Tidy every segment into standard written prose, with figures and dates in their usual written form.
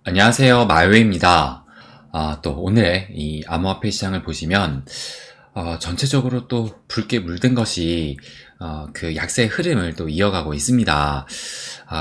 안녕하세요. 마요입니다. 또 오늘의 이 암호화폐 시장을 보시면 전체적으로 또 붉게 물든 것이 그 약세의 흐름을 또 이어가고 있습니다.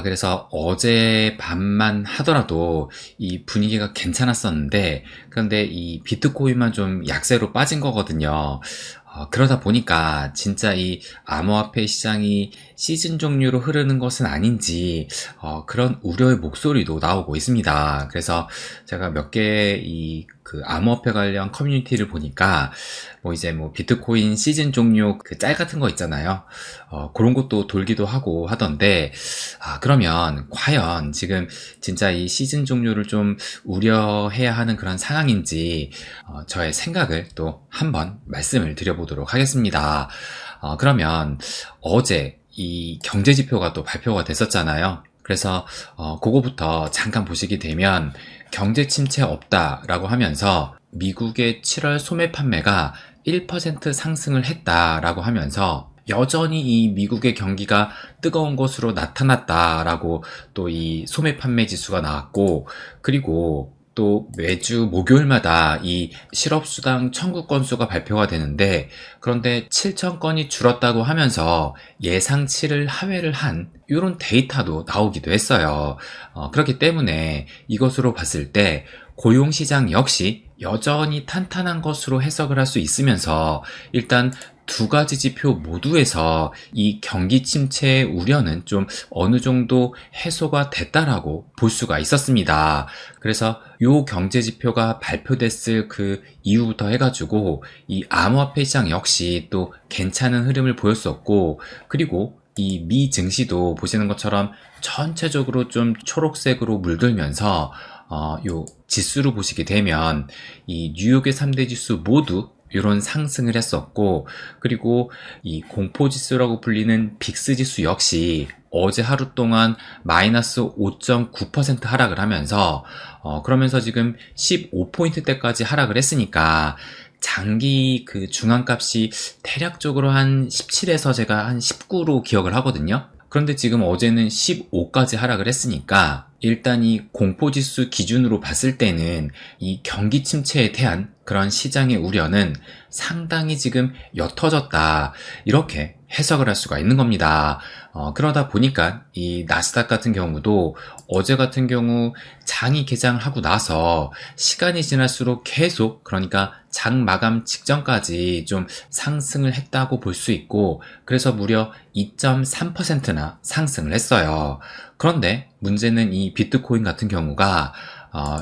그래서 어제 밤만 하더라도 이 분위기가 괜찮았었는데, 그런데 이 비트코인만 좀 약세로 빠진 거거든요. 그러다 보니까 진짜 이 암호화폐 시장이 시즌 종류로 흐르는 것은 아닌지 그런 우려의 목소리도 나오고 있습니다. 그래서 제가 몇 개의 이 그 암호화폐 관련 커뮤니티를 보니까 뭐 이제 뭐 비트코인 시즌 종료 그 짤 같은 거 있잖아요. 그런 것도 돌기도 하고 하던데, 그러면 과연 지금 진짜 이 시즌 종료를 좀 우려해야 하는 그런 상황인지 저의 생각을 또 한번 말씀을 드려보도록 하겠습니다. 그러면 어제 이 경제 지표가 또 발표가 됐었잖아요. 그래서 그거부터 잠깐 보시게 되면 경제 침체 없다라고 하면서 미국의 7월 소매 판매가 1% 상승을 했다라고 하면서 여전히 이 미국의 경기가 뜨거운 것으로 나타났다라고 또 이 소매 판매 지수가 나왔고, 그리고 또 매주 목요일마다 이 실업수당 청구 건수가 발표가 되는데, 그런데 7천 건이 줄었다고 하면서 예상치를 하회를 한 이런 데이터도 나오기도 했어요. 그렇기 때문에 이것으로 봤을 때 고용시장 역시 여전히 탄탄한 것으로 해석을 할 수 있으면서, 일단 두 가지 지표 모두에서 이 경기 침체의 우려는 좀 어느 정도 해소가 됐다라고 볼 수가 있었습니다. 그래서 요 경제 지표가 발표됐을 그 이후부터 해가지고 이 암호화폐 시장 역시 또 괜찮은 흐름을 보였었고, 그리고 이 미 증시도 보시는 것처럼 전체적으로 좀 초록색으로 물들면서 요 지수로 보시게 되면 이 뉴욕의 3대 지수 모두 이런 상승을 했었고, 그리고 이 공포지수라고 불리는 빅스지수 역시 어제 하루 동안 마이너스 5.9% 하락을 하면서 그러면서 지금 15포인트대까지 하락을 했으니까 장기 그 중앙값이 대략적으로 한 17에서 제가 한 19로 기억을 하거든요. 그런데 지금 어제는 15까지 하락을 했으니까 일단 이 공포지수 기준으로 봤을 때는 이 경기 침체에 대한 그런 시장의 우려는 상당히 지금 옅어졌다, 이렇게 해석을 할 수가 있는 겁니다. 그러다 보니까 이 나스닥 같은 경우도 어제 같은 경우 장이 개장하고 나서 시간이 지날수록 계속, 그러니까 장 마감 직전까지 좀 상승을 했다고 볼 수 있고, 그래서 무려 2.3%나 상승을 했어요. 그런데 문제는 이 비트코인 같은 경우가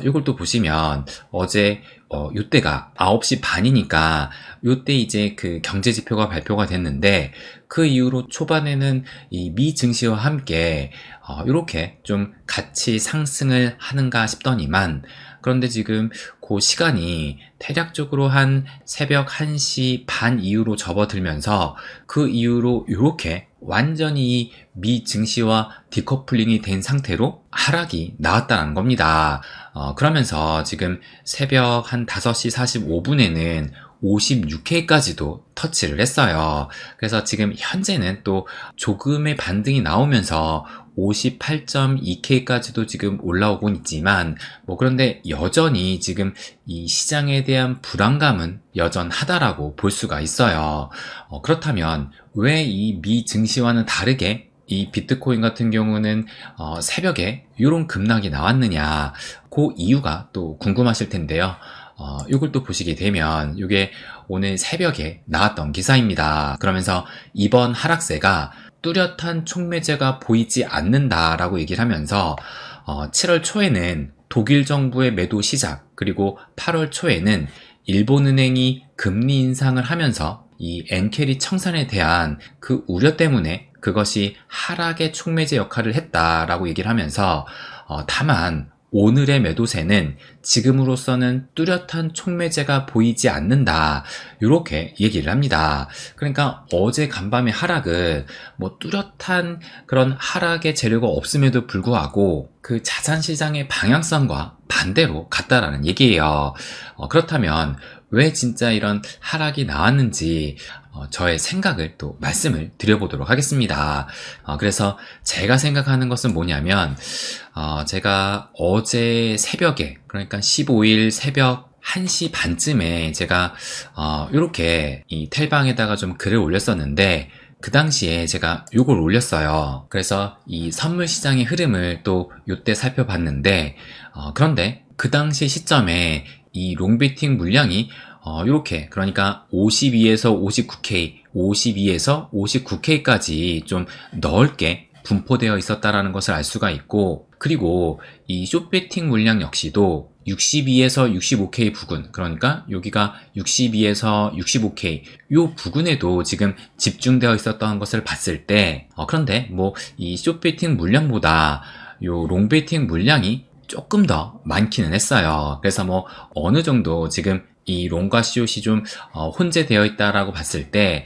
이걸 또 보시면 어제 요때가 9시 반이니까 요때 이제 그 경제 지표가 발표가 됐는데, 그 이후로 초반에는 이 미 증시와 함께 이렇게 좀 같이 상승을 하는가 싶더니만, 그런데 지금 그 시간이 대략적으로 한 새벽 1시 반 이후로 접어들면서 그 이후로 이렇게 완전히 미 증시와 디커플링이 된 상태로 하락이 나왔다는 겁니다. 그러면서 지금 새벽 한 5시 45분에는 56K까지도 터치를 했어요. 그래서 지금 현재는 또 조금의 반등이 나오면서 58.2K까지도 지금 올라오고 있지만, 그런데 여전히 지금 이 시장에 대한 불안감은 여전하다라고 볼 수가 있어요. 그렇다면 왜 이 미 증시와는 다르게 이 비트코인 같은 경우는 새벽에 이런 급락이 나왔느냐, 그 이유가 또 궁금하실 텐데요. 이걸 또 보시게 되면 이게 오늘 새벽에 나왔던 기사입니다. 그러면서 이번 하락세가 뚜렷한 촉매제가 보이지 않는다라고 얘기를 하면서 7월 초에는 독일 정부의 매도 시작, 그리고 8월 초에는 일본은행이 금리 인상을 하면서 이 엔캐리 청산에 대한 그 우려 때문에 그것이 하락의 촉매제 역할을 했다라고 얘기를 하면서, 다만 오늘의 매도세는 지금으로서는 뚜렷한 촉매제가 보이지 않는다, 이렇게 얘기를 합니다. 그러니까 어제 간밤의 하락은 뭐 뚜렷한 그런 하락의 재료가 없음에도 불구하고 그 자산시장의 방향성과 반대로 갔다라는 얘기예요. 그렇다면 왜 진짜 이런 하락이 나왔는지 저의 생각을 또 말씀을 드려보도록 하겠습니다. 그래서 제가 생각하는 것은 뭐냐면 제가 어제 새벽에, 그러니까 15일 새벽 1시 반쯤에 제가 이렇게 이 텔방에다가 좀 글을 올렸었는데, 그 당시에 제가 요걸 올렸어요. 그래서 이 선물 시장의 흐름을 또 요때 살펴봤는데, 그런데 그 당시 시점에 이 롱베팅 물량이 요렇게, 그러니까 52에서 59K, 52에서 59K까지 좀 넓게 분포되어 있었다라는 것을 알 수가 있고, 그리고 이 숏베팅 물량 역시도 62에서 65K 부근, 그러니까 여기가 62에서 65K 요 부근에도 지금 집중되어 있었던 것을 봤을 때, 그런데 뭐 이 숏베팅 물량보다 요 롱베팅 물량이 조금 더 많기는 했어요. 그래서 뭐 어느 정도 지금 이 롱과 숏이 좀 혼재되어 있다라고 봤을 때,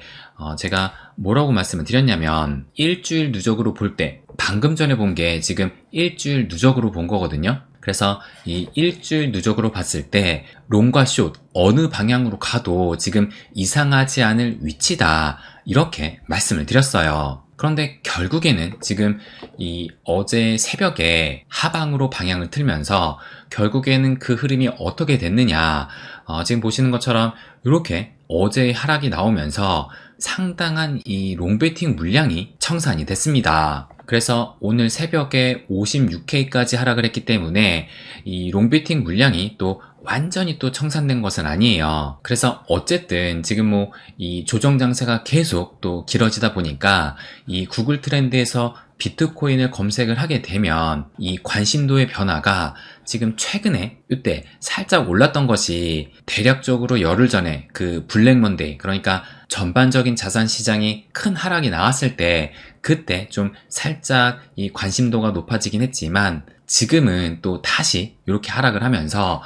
제가 뭐라고 말씀을 드렸냐면, 일주일 누적으로 볼 때, 방금 전에 본 게 지금 일주일 누적으로 본 거거든요. 그래서 이 일주일 누적으로 봤을 때 롱과 숏 어느 방향으로 가도 지금 이상하지 않을 위치다, 이렇게 말씀을 드렸어요. 그런데 결국에는 지금 이 어제 새벽에 하방으로 방향을 틀면서 결국에는 그 흐름이 어떻게 됐느냐, 지금 보시는 것처럼 이렇게 어제 하락이 나오면서 상당한 이 롱베팅 물량이 청산이 됐습니다. 그래서 오늘 새벽에 56K까지 하락을 했기 때문에 이 롱베팅 물량이 또 완전히 또 청산된 것은 아니에요. 그래서 어쨌든 지금 뭐 이 조정 장세가 계속 또 길어지다 보니까 이 구글 트렌드에서 비트코인을 검색을 하게 되면 이 관심도의 변화가 지금 최근에 이때 살짝 올랐던 것이 대략적으로 열흘 전에 그 블랙 먼데이, 그러니까 전반적인 자산 시장이 큰 하락이 나왔을 때 그때 좀 살짝 이 관심도가 높아지긴 했지만, 지금은 또 다시 이렇게 하락을 하면서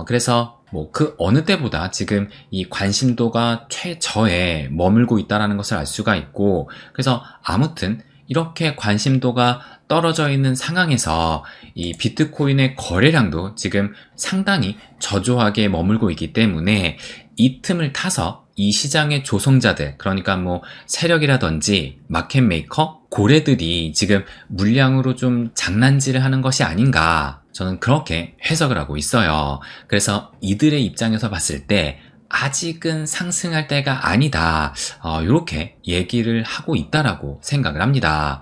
그래서 뭐 그 어느 때보다 지금 이 관심도가 최저에 머물고 있다는 것을 알 수가 있고, 그래서 아무튼 이렇게 관심도가 떨어져 있는 상황에서 이 비트코인의 거래량도 지금 상당히 저조하게 머물고 있기 때문에 이 틈을 타서 이 시장의 조성자들, 그러니까 뭐 세력이라든지 마켓메이커, 고래들이 지금 물량으로 좀 장난질을 하는 것이 아닌가, 저는 그렇게 해석을 하고 있어요. 그래서 이들의 입장에서 봤을 때 아직은 상승할 때가 아니다, 이렇게 얘기를 하고 있다라고 생각을 합니다.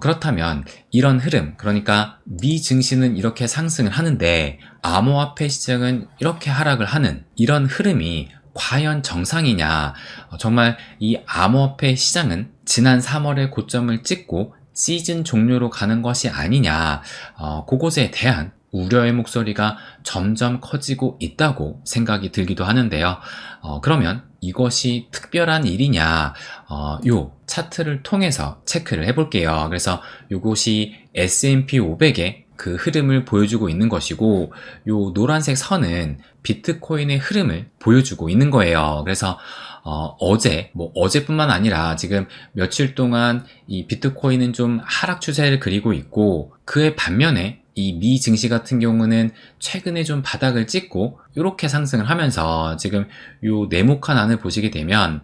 그렇다면 이런 흐름, 그러니까 미 증시는 이렇게 상승을 하는데 암호화폐 시장은 이렇게 하락을 하는 이런 흐름이 과연 정상이냐, 정말 이 암호화폐 시장은 지난 3월에 고점을 찍고 시즌 종료로 가는 것이 아니냐, 그것에 대한 우려의 목소리가 점점 커지고 있다고 생각이 들기도 하는데요. 그러면 이것이 특별한 일이냐, 요 차트를 통해서 체크를 해볼게요. 그래서 이것이 S&P 500의 그 흐름을 보여주고 있는 것이고, 요 노란색 선은 비트코인의 흐름을 보여주고 있는 거예요. 그래서 어제뿐만 아니라 지금 며칠 동안 이 비트코인은 좀 하락 추세를 그리고 있고, 그의 반면에 이 미 증시 같은 경우는 최근에 좀 바닥을 찍고 이렇게 상승을 하면서 지금 요 네모칸 안을 보시게 되면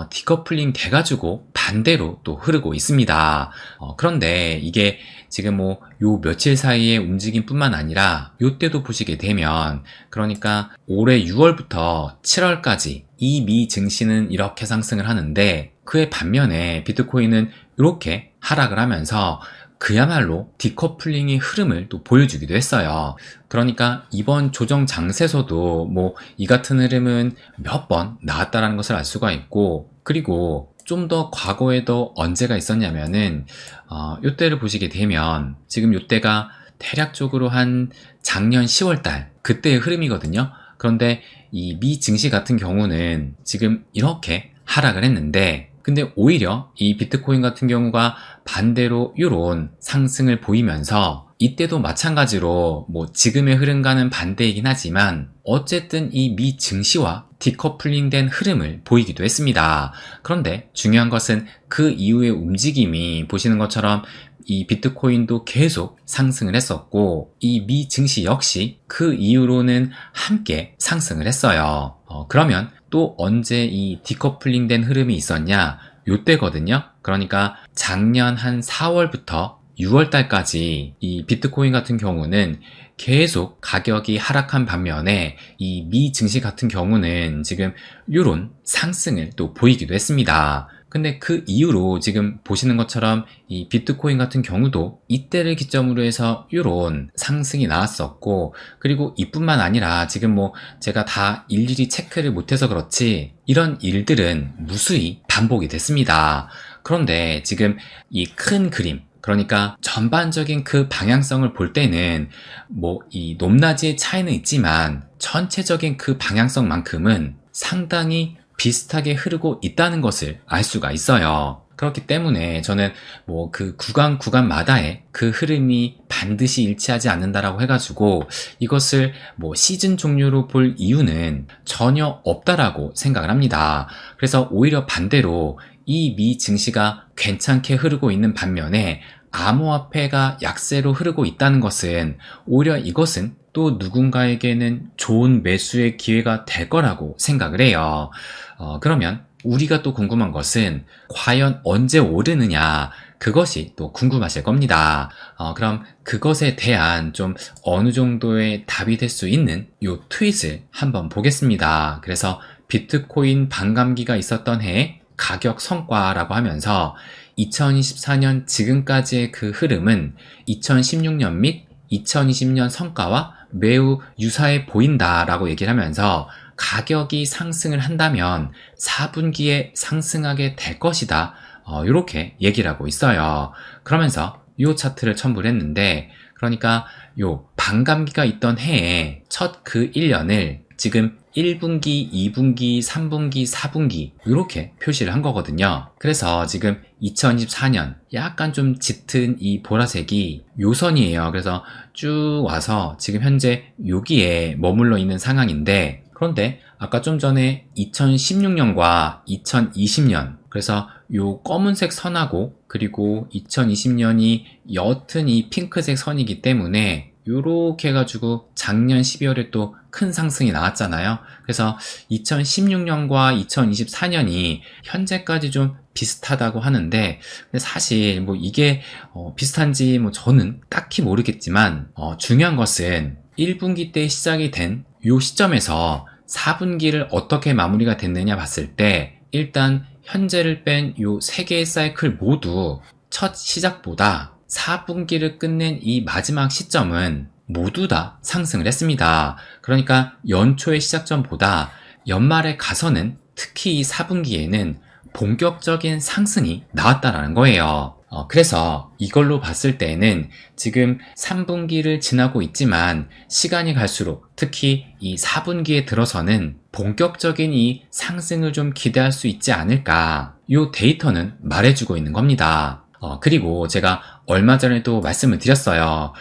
디커플링 돼가지고 반대로 또 흐르고 있습니다. 그런데 이게 지금 뭐 요 며칠 사이의 움직임뿐만 아니라 요때도 보시게 되면, 그러니까 올해 6월부터 7월까지 이 미 증시는 이렇게 상승을 하는데, 그의 반면에 비트코인은 이렇게 하락을 하면서 그야말로 디커플링의 흐름을 또 보여주기도 했어요. 그러니까 이번 조정 장세에서도 뭐 이 같은 흐름은 몇 번 나왔다라는 것을 알 수가 있고, 그리고 좀 더 과거에도 언제가 있었냐면은 요때를 보시게 되면 지금 요때가 대략적으로 한 작년 10월달 그때의 흐름이거든요. 그런데 이 미 증시 같은 경우는 지금 이렇게 하락을 했는데, 근데 오히려 이 비트코인 같은 경우가 반대로 이런 상승을 보이면서, 이때도 마찬가지로 뭐 지금의 흐름과는 반대이긴 하지만 어쨌든 이 미 증시와 디커플링된 흐름을 보이기도 했습니다. 그런데 중요한 것은 그 이후의 움직임이 보시는 것처럼 이 비트코인도 계속 상승을 했었고 이 미 증시 역시 그 이후로는 함께 상승을 했어요. 그러면 또 언제 이 디커플링 된 흐름이 있었냐? 요때거든요. 그러니까 작년 한 4월부터 6월 달까지 이 비트코인 같은 경우는 계속 가격이 하락한 반면에 이 미 증시 같은 경우는 지금 요런 상승을 또 보이기도 했습니다. 근데 그 이후로 지금 보시는 것처럼 이 비트코인 같은 경우도 이때를 기점으로 해서 요런 상승이 나왔었고, 그리고 이뿐만 아니라 지금 뭐 제가 다 일일이 체크를 못해서 그렇지 이런 일들은 무수히 반복이 됐습니다. 그런데 지금 이 큰 그림, 그러니까 전반적인 그 방향성을 볼 때는 뭐 이 높낮이의 차이는 있지만 전체적인 그 방향성만큼은 상당히 비슷하게 흐르고 있다는 것을 알 수가 있어요. 그렇기 때문에 저는 뭐 그 구간마다의 그 흐름이 반드시 일치하지 않는다라고 해가지고 이것을 뭐 시즌 종류로 볼 이유는 전혀 없다라고 생각을 합니다. 그래서 오히려 반대로 이 미 증시가 괜찮게 흐르고 있는 반면에 암호화폐가 약세로 흐르고 있다는 것은 오히려 이것은 또 누군가에게는 좋은 매수의 기회가 될 거라고 생각을 해요. 그러면 우리가 또 궁금한 것은 과연 언제 오르느냐, 그것이 또 궁금하실 겁니다. 그럼 그것에 대한 좀 어느 정도의 답이 될 수 있는 요 트윗을 한번 보겠습니다. 그래서 비트코인 반감기가 있었던 해의 가격 성과라고 하면서 2024년 지금까지의 그 흐름은 2016년 및 2020년 성과와 매우 유사해 보인다라고 얘기를 하면서 가격이 상승을 한다면 4분기에 상승하게 될 것이다, 이렇게 얘기를 하고 있어요. 그러면서 이 차트를 첨부를 했는데, 그러니까 요 반감기가 있던 해에 첫 그 1년을 지금 1분기, 2분기, 3분기, 4분기 이렇게 표시를 한 거거든요. 그래서 지금 2024년 약간 좀 짙은 이 보라색이 요선이에요. 그래서 쭉 와서 지금 현재 여기에 머물러 있는 상황인데, 그런데 아까 좀 전에 2016년과 2020년, 그래서 요 검은색 선하고 그리고 2020년이 옅은 이 핑크색 선이기 때문에 요렇게 해가지고 작년 12월에 또 큰 상승이 나왔잖아요. 그래서 2016년과 2024년이 현재까지 좀 비슷하다고 하는데, 근데 사실 뭐 이게 비슷한지 뭐 저는 딱히 모르겠지만 중요한 것은 1분기 때 시작이 된 요 시점에서 4분기를 어떻게 마무리가 됐느냐 봤을 때, 일단 현재를 뺀 요 세 개의 사이클 모두 첫 시작보다 4분기를 끝낸 이 마지막 시점은 모두 다 상승을 했습니다. 그러니까 연초의 시작점보다 연말에 가서는 특히 이 4분기에는 본격적인 상승이 나왔다라는 거예요. 그래서 이걸로 봤을 때는 지금 3분기를 지나고 있지만 시간이 갈수록 특히 이 4분기에 들어서는 본격적인 이 상승을 좀 기대할 수 있지 않을까, 이 데이터는 말해주고 있는 겁니다. 그리고 제가 얼마 전에도 말씀을 드렸어요.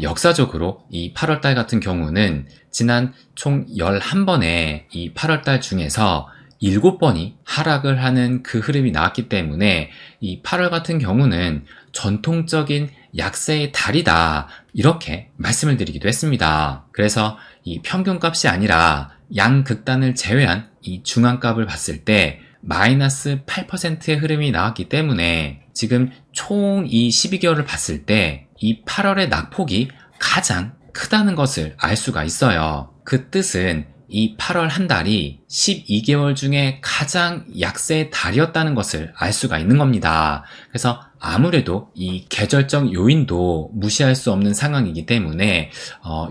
역사적으로 이 8월달 같은 경우는 지난 총 11번의 이 8월달 중에서 7번이 하락을 하는 그 흐름이 나왔기 때문에 이 8월 같은 경우는 전통적인 약세의 달이다, 이렇게 말씀을 드리기도 했습니다. 그래서 이 평균값이 아니라 양극단을 제외한 이 중앙값을 봤을 때 마이너스 8%의 흐름이 나왔기 때문에 지금 총 이 12개월을 봤을 때 이 8월의 낙폭이 가장 크다는 것을 알 수가 있어요. 그 뜻은 이 8월 한 달이 12개월 중에 가장 약세의 달이었다는 것을 알 수가 있는 겁니다. 그래서 아무래도 이 계절적 요인도 무시할 수 없는 상황이기 때문에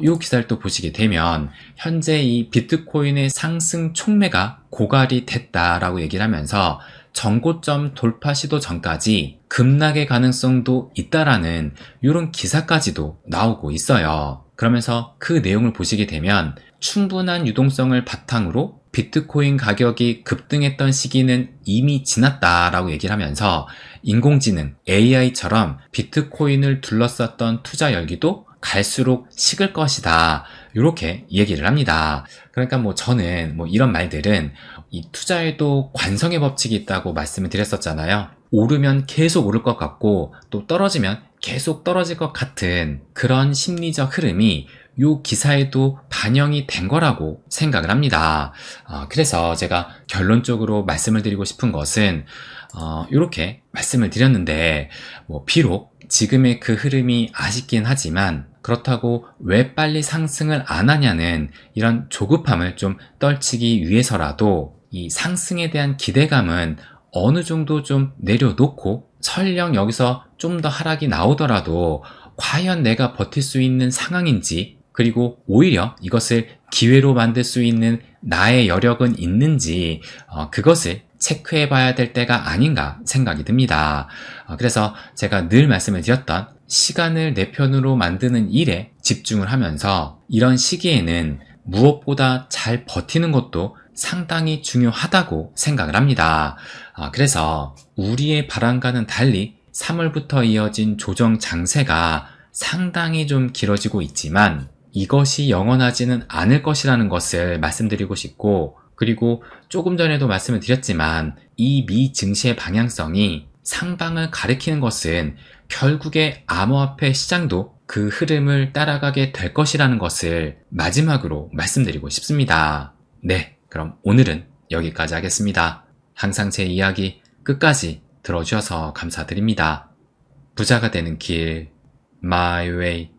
이 기사를 또 보시게 되면 현재 이 비트코인의 상승 촉매가 고갈이 됐다라고 얘기를 하면서 전고점 돌파 시도 전까지 급락의 가능성도 있다라는 이런 기사까지도 나오고 있어요. 그러면서 그 내용을 보시게 되면 충분한 유동성을 바탕으로 비트코인 가격이 급등했던 시기는 이미 지났다라고 얘기를 하면서 인공지능 AI처럼 비트코인을 둘러쌌던 투자 열기도 갈수록 식을 것이다, 이렇게 얘기를 합니다. 그러니까 뭐 저는 뭐 이런 말들은 이 투자에도 관성의 법칙이 있다고 말씀을 드렸었잖아요. 오르면 계속 오를 것 같고 또 떨어지면 계속 떨어질 것 같은 그런 심리적 흐름이 요 기사에도 반영이 된 거라고 생각을 합니다. 그래서 제가 결론적으로 말씀을 드리고 싶은 것은 이렇게 말씀을 드렸는데 비록 지금의 그 흐름이 아쉽긴 하지만 그렇다고 왜 빨리 상승을 안 하냐는 이런 조급함을 좀 떨치기 위해서라도 이 상승에 대한 기대감은 어느 정도 좀 내려놓고 설령 여기서 좀 더 하락이 나오더라도 과연 내가 버틸 수 있는 상황인지, 그리고 오히려 이것을 기회로 만들 수 있는 나의 여력은 있는지 그것을 체크해 봐야 될 때가 아닌가 생각이 듭니다. 그래서 제가 늘 말씀을 드렸던 시간을 내 편으로 만드는 일에 집중을 하면서 이런 시기에는 무엇보다 잘 버티는 것도 상당히 중요하다고 생각을 합니다. 그래서 우리의 바람과는 달리 3월부터 이어진 조정 장세가 상당히 좀 길어지고 있지만 이것이 영원하지는 않을 것이라는 것을 말씀드리고 싶고, 그리고 조금 전에도 말씀을 드렸지만 이 미 증시의 방향성이 상방을 가리키는 것은 결국에 암호화폐 시장도 그 흐름을 따라가게 될 것이라는 것을 마지막으로 말씀드리고 싶습니다. 네, 그럼 오늘은 여기까지 하겠습니다. 항상 제 이야기 끝까지 들어주셔서 감사드립니다. 부자가 되는 길, My Way.